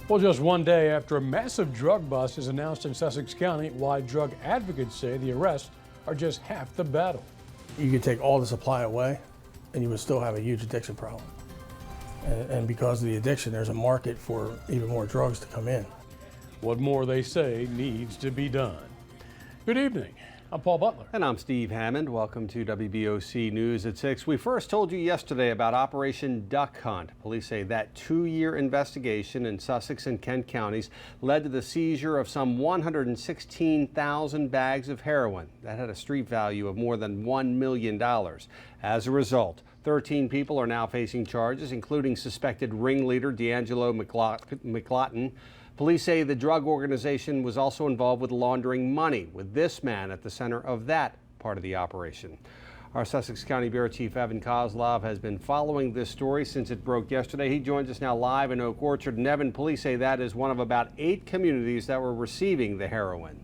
Well, just one day after a massive drug bust is announced in Sussex County, why drug advocates say the arrests are just half the battle. You could take all the supply away and you would still have a huge addiction problem. And because of the addiction, there's a market for even more drugs to come in. What more, they say, needs to be done. Good evening. I'm Paul Butler. And I'm Steve Hammond. Welcome to WBOC News at 6. We first told you yesterday about Operation Duck Hunt. Police say that 2-year investigation in Sussex and Kent counties led to the seizure of some 116,000 bags of heroin. That had a street value of more than $1 million. As a result, 13 people are now facing charges, including suspected ringleader D'Angelo McLaughton. Police say the drug organization was also involved with laundering money, with this man at the center of that part of the operation. Our Sussex County Bureau Chief Evan Kozlov has been following this story since it broke yesterday. He joins us now live in Oak Orchard. And Evan, police say that is one of about 8 communities that were receiving the heroin.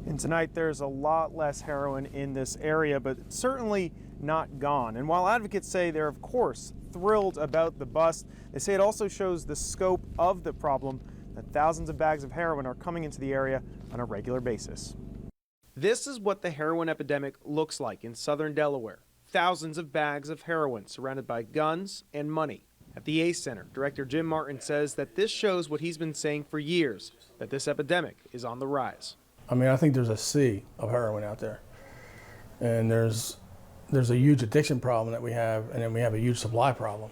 And tonight there's a lot less heroin in this area, but certainly not gone. And while advocates say they're of course thrilled about the bust, they say it also shows the scope of the problem, that thousands of bags of heroin are coming into the area on a regular basis. This is what the heroin epidemic looks like in southern Delaware. Thousands of bags of heroin surrounded by guns and money. At the ACE Center, Director Jim Martin says that this shows what he's been saying for years, that this epidemic is on the rise. I mean, I think there's a sea of heroin out there. And there's a huge addiction problem that we have, and then we have a huge supply problem.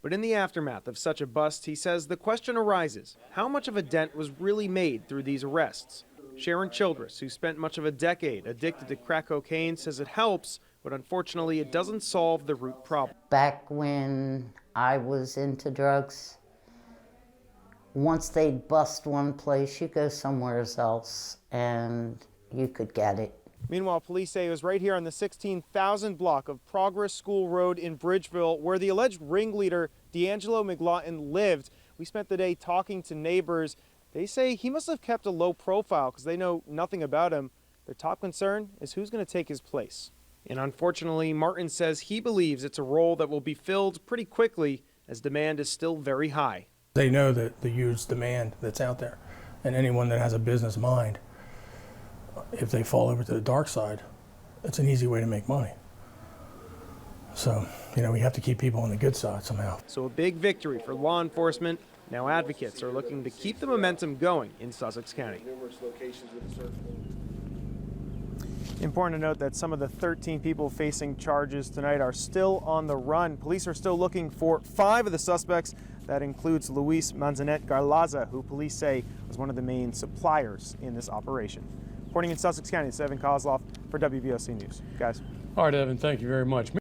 But in the aftermath of such a bust, he says the question arises, how much of a dent was really made through these arrests? Sharon Childress, who spent much of a decade addicted to crack cocaine, says it helps, but unfortunately it doesn't solve the root problem. Back when I was into drugs, once they'd bust one place, you go somewhere else and you could get it. Meanwhile, police say it was right here on the 16,000 block of Progress School Road in Bridgeville where the alleged ringleader D'Angelo McLaughton lived. We spent the day talking to neighbors. They say he must have kept a low profile because they know nothing about him. Their top concern is who's going to take his place. And unfortunately, Martin says he believes it's a role that will be filled pretty quickly as demand is still very high. They know that the huge demand that's out there, and anyone that has a business mind, if they fall over to the dark side, it's an easy way to make money. So, we have to keep people on the good side somehow. So a big victory for law enforcement. Now advocates are looking to keep the momentum going in Sussex County. Important to note that some of the 13 people facing charges tonight are still on the run. Police are still looking for 5 of the suspects. That includes Luis Manzanet Garlaza, who police say was one of the main suppliers in this operation. Reporting in Sussex County, it's Evan Kozlov for WBOC News. Guys. All right, Evan, thank you very much.